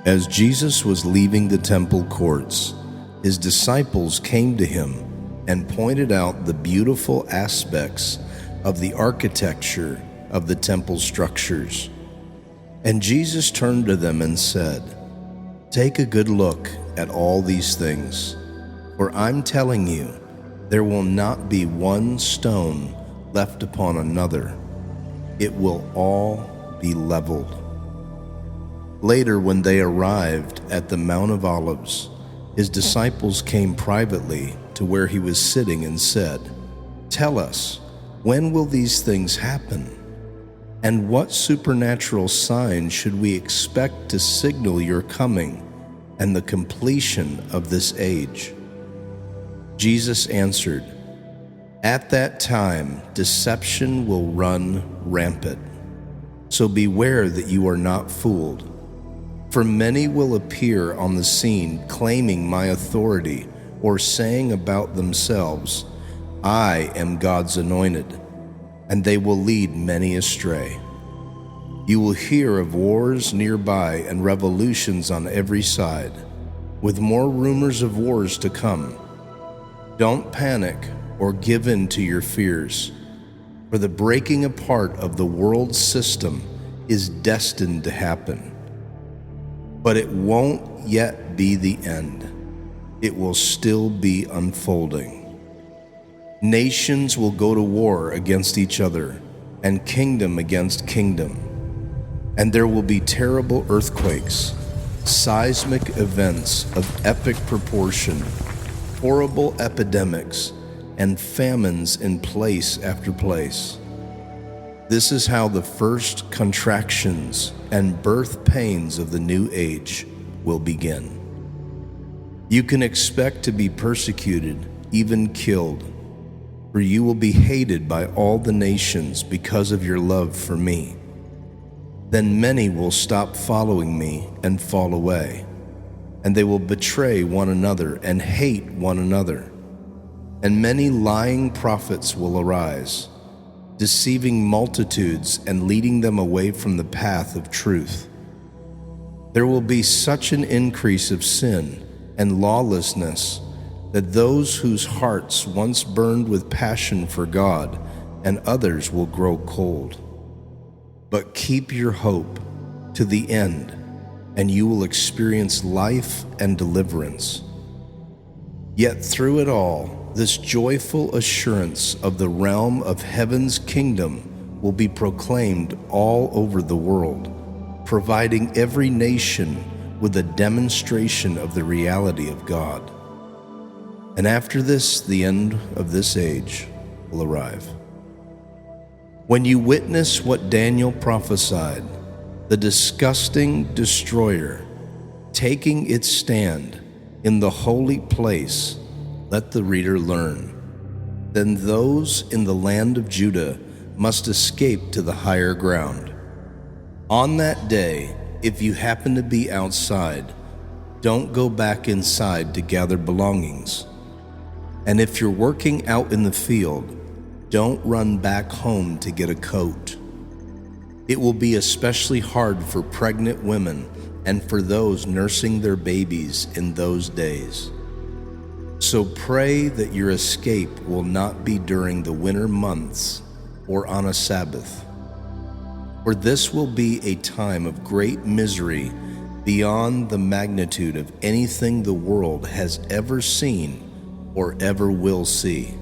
As Jesus was leaving the temple courts, his disciples came to him and pointed out the beautiful aspects of the architecture of the temple structures. And Jesus turned to them and said, "Take a good look at all these things, for I'm telling you, there will not be one stone left upon another. It will all be leveled." Later, when they arrived at the Mount of Olives, his disciples came privately to where he was sitting and said, "Tell us, when will these things happen? And what supernatural sign should we expect to signal your coming and the completion of this age?" Jesus answered, "At that time, deception will run rampant. So beware that you are not fooled. For many will appear on the scene claiming my authority or saying about themselves, 'I am God's anointed,' and they will lead many astray. You will hear of wars nearby and revolutions on every side, with more rumors of wars to come. Don't panic or give in to your fears, for the breaking apart of the world system is destined to happen. But it won't yet be the end. It will still be unfolding. Nations will go to war against each other, and kingdom against kingdom. And there will be terrible earthquakes, seismic events of epic proportion, horrible epidemics, and famines in place after place. This is how the first contractions and birth pains of the new age will begin. You can expect to be persecuted, even killed, for you will be hated by all the nations because of your love for me. Then many will stop following me and fall away, and they will betray one another and hate one another. And many lying prophets will arise, deceiving multitudes and leading them away from the path of truth. There will be such an increase of sin and lawlessness that those whose hearts once burned with passion for God and others will grow cold. But keep your hope to the end, and you will experience life and deliverance. Yet through it all, this joyful assurance of the realm of heaven's kingdom will be proclaimed all over the world, providing every nation with a demonstration of the reality of God. And after this, the end of this age will arrive. When you witness what Daniel prophesied, the disgusting destroyer taking its stand in the holy place, let the reader learn. Then those in the land of Judah must escape to the higher ground. On that day, if you happen to be outside, don't go back inside to gather belongings. And if you're working out in the field, don't run back home to get a coat. It will be especially hard for pregnant women and for those nursing their babies in those days. So pray that your escape will not be during the winter months or on a Sabbath. For this will be a time of great misery beyond the magnitude of anything the world has ever seen or ever will see.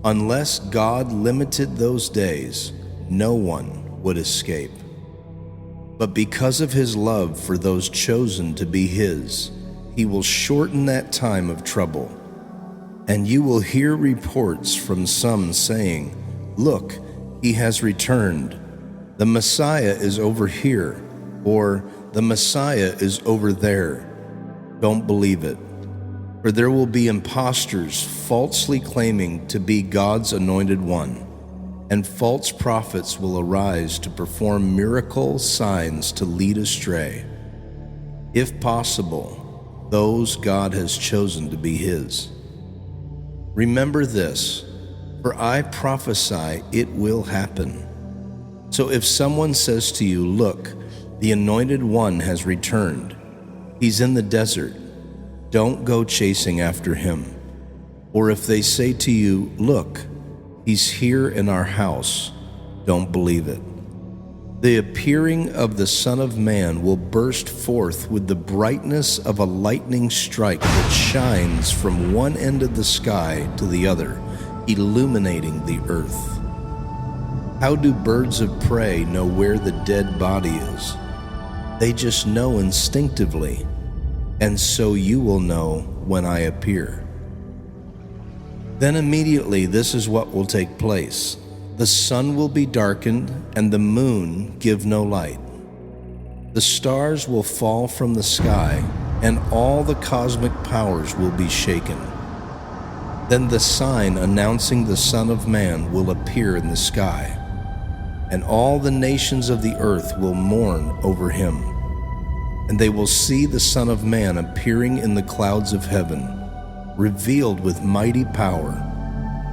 Unless God limited those days, no one would escape. But because of his love for those chosen to be his, he will shorten that time of trouble. And you will hear reports from some saying, "Look, he has returned. The Messiah is over here," or "The Messiah is over there." Don't believe it. For there will be impostors falsely claiming to be God's anointed one, and false prophets will arise to perform miracle signs to lead astray, if possible, those God has chosen to be his. Remember this, for I prophesy it will happen. So if someone says to you, "Look, The Anointed One has returned. He's in the desert. Don't go chasing after him. Or if they say to you, 'Look, he's here in our house,' don't believe it. The appearing of the Son of Man will burst forth with the brightness of a lightning strike that shines from one end of the sky to the other, illuminating the earth. How do birds of prey know where the dead body is? They just know instinctively, and so you will know when I appear." Then immediately this is what will take place. The sun will be darkened, and the moon give no light. The stars will fall from the sky, and all the cosmic powers will be shaken. Then the sign announcing the Son of Man will appear in the sky, and all the nations of the earth will mourn over him. And they will see the Son of Man appearing in the clouds of heaven, revealed with mighty power,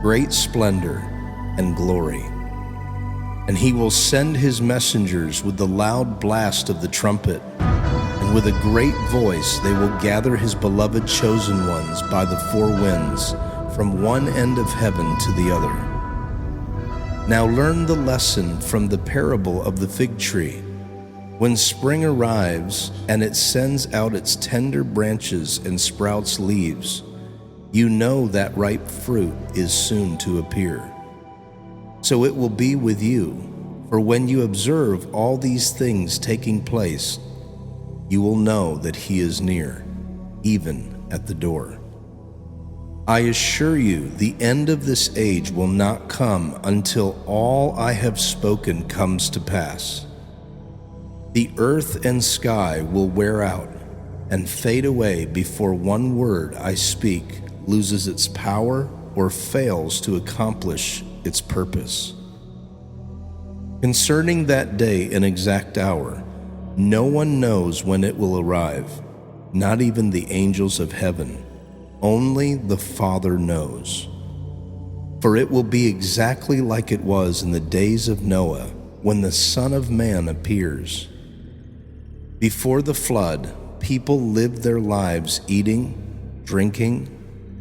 great splendor, and glory. And he will send his messengers with the loud blast of the trumpet, and with a great voice they will gather his beloved chosen ones by the four winds, from one end of heaven to the other. Now learn the lesson from the parable of the fig tree. When spring arrives and it sends out its tender branches and sprouts leaves, you know that ripe fruit is soon to appear. So it will be with you, for when you observe all these things taking place, you will know that he is near, even at the door. I assure you, the end of this age will not come until all I have spoken comes to pass. The earth and sky will wear out and fade away before one word I speak loses its power or fails to accomplish its purpose. Concerning that day and exact hour, no one knows when it will arrive, not even the angels of heaven. Only the Father knows. For it will be exactly like it was in the days of Noah, when the Son of Man appears. Before the flood, people lived their lives eating, drinking,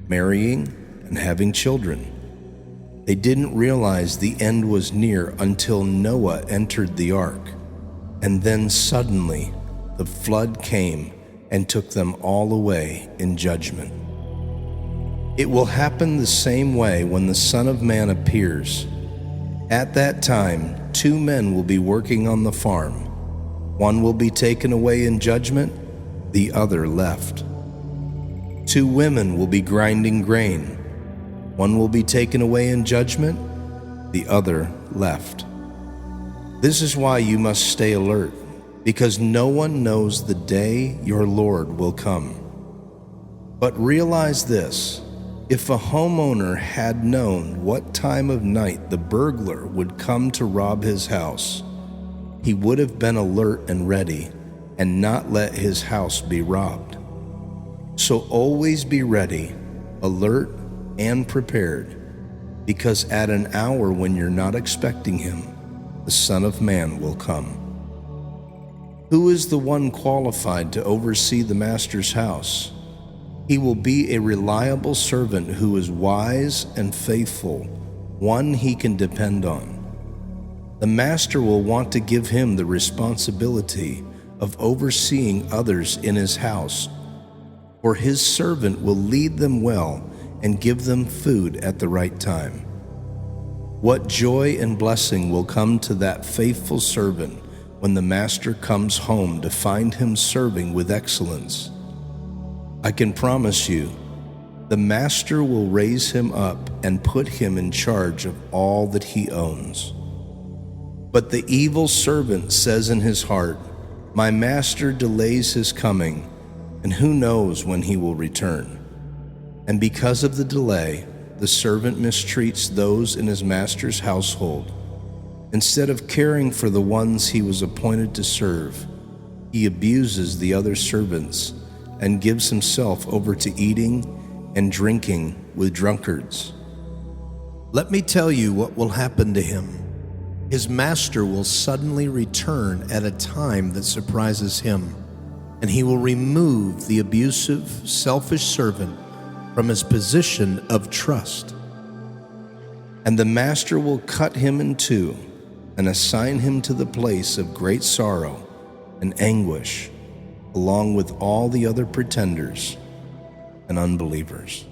marrying, and having children. They didn't realize the end was near until Noah entered the ark, and then suddenly the flood came and took them all away in judgment. It will happen the same way when the Son of Man appears. At that time, 2 men will be working on the farm. One will be taken away in judgment, the other left. 2 women will be grinding grain. One will be taken away in judgment, the other left. This is why you must stay alert, because no one knows the day your Lord will come. But realize this: if a homeowner had known what time of night the burglar would come to rob his house, he would have been alert and ready and not let his house be robbed. So always be ready, alert, and prepared, because at an hour when you're not expecting him, the Son of Man will come. Who is the one qualified to oversee the master's house? He will be a reliable servant who is wise and faithful, one he can depend on. The master will want to give him the responsibility of overseeing others in his house, for his servant will lead them well and give them food at the right time. What joy and blessing will come to that faithful servant when the master comes home to find him serving with excellence. I can promise you, the master will raise him up and put him in charge of all that he owns. But the evil servant says in his heart, "My master delays his coming, and who knows when he will return?" And because of the delay, the servant mistreats those in his master's household. Instead of caring for the ones he was appointed to serve, he abuses the other servants and gives himself over to eating and drinking with drunkards. Let me tell you what will happen to him. His master will suddenly return at a time that surprises him, and he will remove the abusive, selfish servant from his position of trust. And the master will cut him in two and assign him to the place of great sorrow and anguish, along with all the other pretenders and unbelievers.